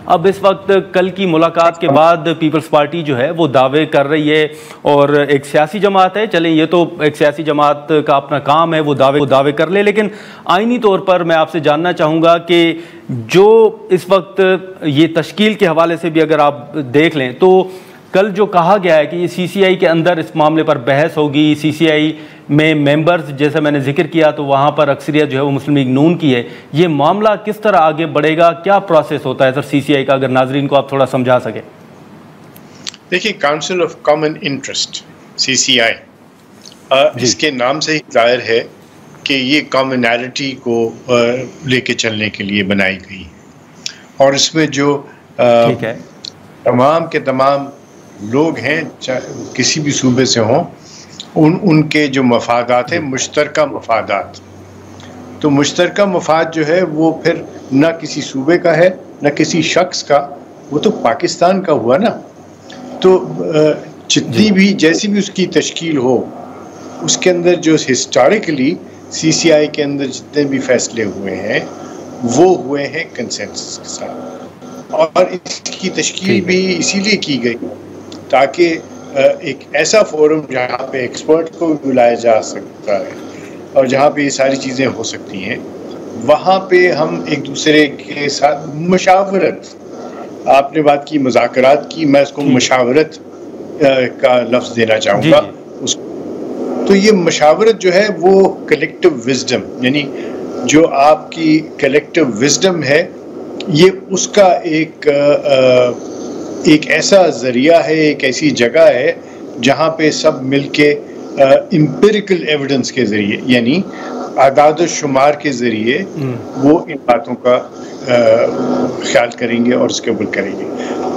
अब इस वक्त कल की मुलाकात के बाद पीपल्स पार्टी जो है वो दावे कर रही है, और एक सियासी जमात है, चलें ये तो एक सियासी जमात का अपना काम है, वो दावे कर ले, लेकिन आईनी तौर पर मैं आपसे जानना चाहूँगा कि जो इस वक्त ये तश्कील के हवाले से भी अगर आप देख लें तो कल जो कहा गया है कि ये सीसीआई के अंदर इस मामले पर बहस होगी, सीसीआई में मेंबर्स जैसे मैंने जिक्र किया तो वहाँ पर अक्सरियत जो है वो मुस्लिम लीग नून की है, ये मामला किस तरह आगे बढ़ेगा, क्या प्रोसेस होता है सर सीसीआई का, अगर नाजरीन को आप थोड़ा समझा सके। देखिए, council of common interest CCI, इसके नाम से ही जाहिर है कि ये कॉमनैलिटी को लेके चलने के लिए बनाई गई है, और इसमें जो तमाम के तमाम लोग हैं किसी भी सूबे से हों, उनके जो मफादात हैं मुश्तरका मफादात, तो मुश्तरका मफाद जो है वो फिर ना किसी सूबे का है ना किसी शख्स का, वो तो पाकिस्तान का हुआ ना। तो जितनी भी जैसी भी उसकी तश्कील हो, उसके अंदर जो हिस्टोरिकली सीसीआई के अंदर जितने भी फैसले हुए हैं वो हुए हैं कंसेंसस के साथ, और इसकी तश्कील भी इसीलिए की गई ताकि एक ऐसा फोरम जहाँ पे एक्सपर्ट को भी बुलाया जा सकता है और जहाँ पे ये सारी चीज़ें हो सकती हैं, वहाँ पे हम एक दूसरे के साथ मशावरत, आपने बात की मुज़ाकरात की, मैं इसको मशावरत का लफ्ज़ देना चाहूँगा उसको। तो ये मशावरत जो है वो कलेक्टिव विजडम, यानी जो आपकी कलेक्टिव विजडम है, ये उसका एक ऐसा ज़रिया है, एक ऐसी जगह है जहाँ पे सब मिलके एम्पिरिकल एविडेंस के ज़रिए, यानी आदाद शुमार के ज़रिए वो इन बातों का ख्याल करेंगे और उसके ऊपर करेंगे।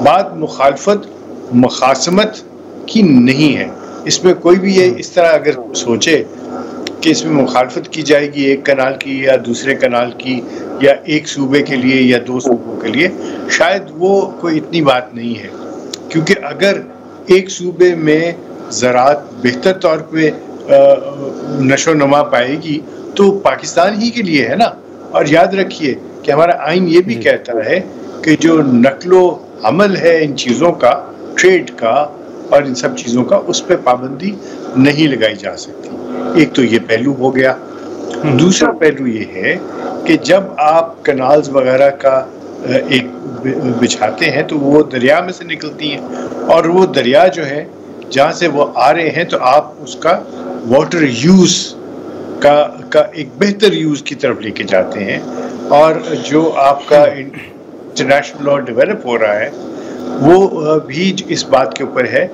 बात मुखालफत मुखासमत की नहीं है, इसमें कोई भी ये इस तरह अगर सोचे कि इसमें मुखालफत की जाएगी एक कनाल की या दूसरे कनाल की या एक सूबे के लिए या दो सूबों के लिए, शायद वो कोई इतनी बात नहीं है, क्योंकि अगर एक सूबे में ज़राअत बेहतर तौर पे नशो नमा पाएगी तो पाकिस्तान ही के लिए है ना। और याद रखिए कि हमारा आइन ये भी कहता है कि जो नकलो हमल है इन चीज़ों का, ट्रेड का और इन सब चीज़ों का, उस पर पाबंदी नहीं लगाई जा सकती। एक तो ये पहलू हो गया। दूसरा पहलू ये है कि जब आप कनाल्स वगैरह का एक बिछाते हैं तो वो दरिया में से निकलती हैं, और वो दरिया जो है जहाँ से वो आ रहे हैं तो आप उसका वाटर यूज़ का एक बेहतर यूज़ की तरफ लेके जाते हैं। और जो आपका इंटरनेशनल लॉ डेवलप हो रहा है वो भी इस बात के ऊपर है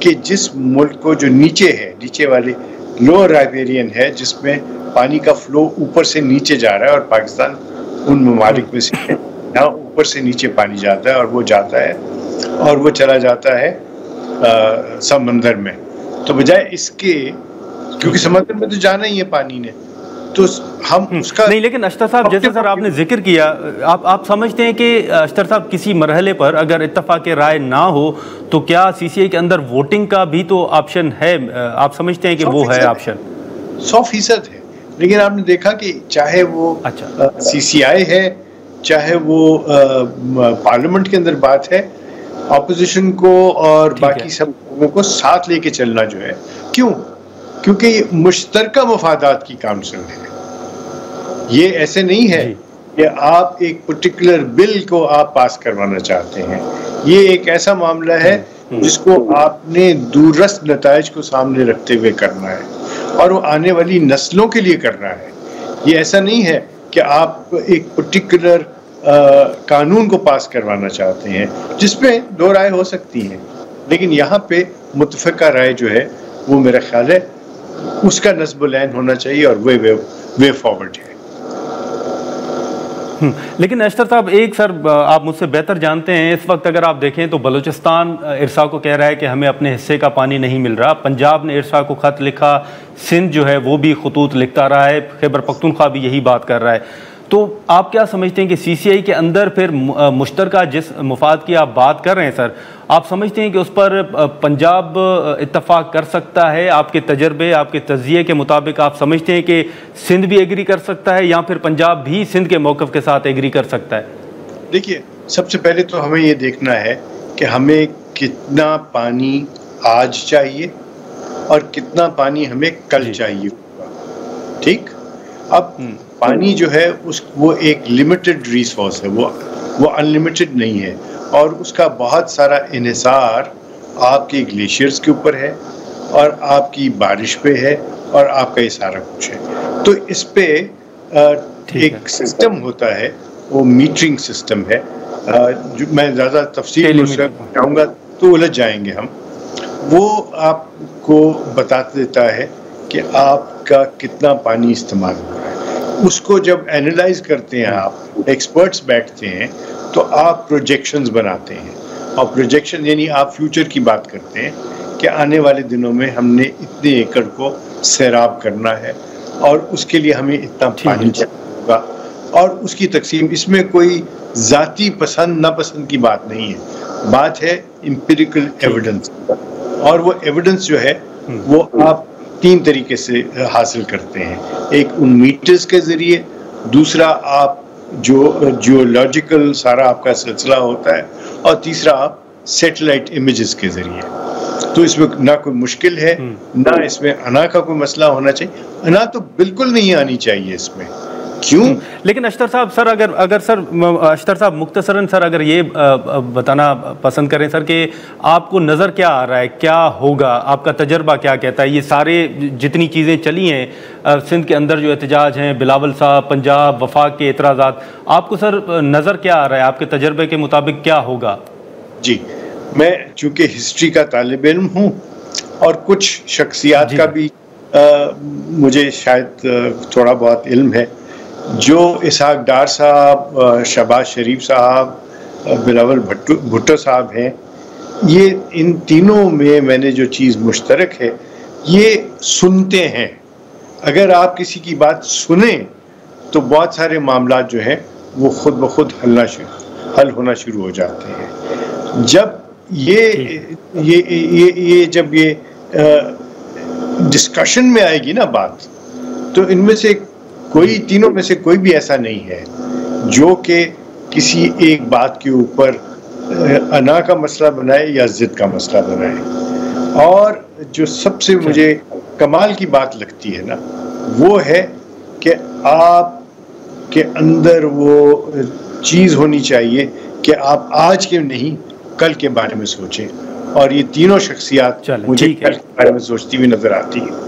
कि जिस मुल्क को जो नीचे है, नीचे वाले लोअर राइपेरियन है, जिसमें पानी का फ्लो ऊपर से नीचे जा रहा है, और पाकिस्तान उन ममालिक में से है जहाँ ऊपर से नीचे पानी जाता है, और वो जाता है और वो चला जाता है समंदर में, तो बजाय इसके, क्योंकि समंदर में तो जाना ही है पानी ने, तो हम उसका नहीं। लेकिन अख्तर साहब, जैसे सर आपने जिक्र किया, आप समझते हैं कि अख्तर साहब किसी मरहले पर अगर इत्तफाक राय ना हो तो क्या सीसीआई के अंदर वोटिंग का भी तो ऑप्शन है? आप समझते हैं कि वो है ऑप्शन? 100% है, लेकिन आपने देखा कि चाहे वो सीसीआई है, चाहे वो पार्लियामेंट के अंदर बात है, ऑपोजिशन को और बाकी सब लोगों को साथ लेके चलना जो है, क्यों? क्योंकि ये मुश्तरका मफादात की काउंसिल है। ये ऐसे नहीं है कि आप एक पर्टिकुलर बिल को आप पास करवाना चाहते हैं। ये एक ऐसा मामला है जिसको आपने दूररस्त नताइज को सामने रखते हुए करना है, और वो आने वाली नस्लों के लिए करना है। ये ऐसा नहीं है कि आप एक पर्टिकुलर कानून को पास करवाना चाहते हैं जिसमें दो राय हो सकती हैं, लेकिन यहाँ पे मुत्तफ़िका राय जो है वो मेरा ख्याल है उसका नस्ब-उल-ऐन होना चाहिए, और वे फॉरवर्ड है। लेकिन अख्तर साहब, एक सर आप मुझसे बेहतर जानते हैं, इस वक्त अगर आप देखें तो बलूचिस्तान इरसा को कह रहा है कि हमें अपने हिस्से का पानी नहीं मिल रहा, पंजाब ने इरसा को ख़त लिखा, सिंध जो है वो भी खतूत लिखता रहा है, खैबर पख्तूनख्वा भी यही बात कर रहा है। तो आप क्या समझते हैं कि सीसीआई के अंदर फिर मुश्तरका जिस मुफाद की आप बात कर रहे हैं सर, आप समझते हैं कि उस पर पंजाब इत्तफाक कर सकता है? आपके तजर्बे, आपके तज़किये के मुताबिक आप समझते हैं कि सिंध भी एग्री कर सकता है, या फिर पंजाब भी सिंध के मौक़िफ़ के साथ एग्री कर सकता है? देखिए, सबसे पहले तो हमें ये देखना है कि हमें कितना पानी आज चाहिए और कितना पानी हमें कल चाहिए होगा, ठीक। अब पानी जो है वो एक लिमिटेड रिसोर्स है, वो अनलिमिटेड नहीं है, और उसका बहुत सारा इन्हिसार आपके ग्लेशियर्स के ऊपर है और आपकी बारिश पे है और आपका ये सारा कुछ है। तो इस पे एक सिस्टम होता है, वो मीटरिंग सिस्टम है, जो मैं ज़्यादा तफसील में चाहूँगा तो उलझ जाएंगे हम। वो आपको बता देता है कि आपका कितना पानी इस्तेमाल हो रहा है। उसको जब एनालाइज करते हैं आप, एक्सपर्ट्स बैठते हैं, तो आप प्रोजेक्शंस बनाते हैं, और प्रोजेक्शन यानी आप फ्यूचर की बात करते हैं कि आने वाले दिनों में हमने इतने एकड़ को सैराब करना है और उसके लिए हमें इतना पानी चाहिए होगा, और उसकी तकसीम। इसमें कोई ज़ाती पसंद नापसंद की बात नहीं है, बात है एम्पिरिकल एविडेंस, और वो एविडेंस जो है वो आप 3 तरीके से हासिल करते हैं। एक उन मीटर्स के ज़रिए, दूसरा आप जो जियोलॉजिकल सारा आपका सिलसिला होता है, और तीसरा आप सैटेलाइट इमेजेस के ज़रिए। तो इसमें ना कोई मुश्किल है, ना इसमें अना का कोई मसला होना चाहिए। अना तो बिल्कुल नहीं आनी चाहिए इसमें, क्यों? लेकिन अख्तर साहब, सर अगर सर अख्तर साहब मुख्तसरन सर अगर ये बताना पसंद करें सर कि आपको नज़र क्या आ रहा है, क्या होगा, आपका तजर्बा क्या कहता है? ये सारे जितनी चीज़ें चली हैं सिंध के अंदर, जो एहतजाज हैं, बिलावल साहब, पंजाब वफाक के एतराज़ात, आपको सर नज़र क्या आ रहा है? आपके तजर्बे के मुताबिक क्या होगा? जी, मैं चूँकि हिस्ट्री का तालिब इल्म हूँ और कुछ शख्सियात का भी मुझे शायद थोड़ा बहुत इल्म है, जो इसहाक डार साहब, शहबाज शरीफ साहब, बिलावल भुट्टो साहब हैं, ये इन तीनों में मैंने जो चीज़ मुश्तरक है, ये सुनते हैं। अगर आप किसी की बात सुने तो बहुत सारे मामलात जो हैं वो खुद ब खुद हल होना शुरू हो जाते हैं। जब जब ये डिस्कशन में आएगी ना बात, तो इनमें से तीनों में से कोई भी ऐसा नहीं है जो कि किसी एक बात के ऊपर अना का मसला बनाए या जिद का मसला बनाए। और जो सबसे मुझे कमाल की बात लगती है ना, वो है कि आप के अंदर वो चीज़ होनी चाहिए कि आप आज के नहीं कल के बारे में सोचें, और ये तीनों शख्सियात मुझे कल के बारे में सोचती हुई नजर आती है।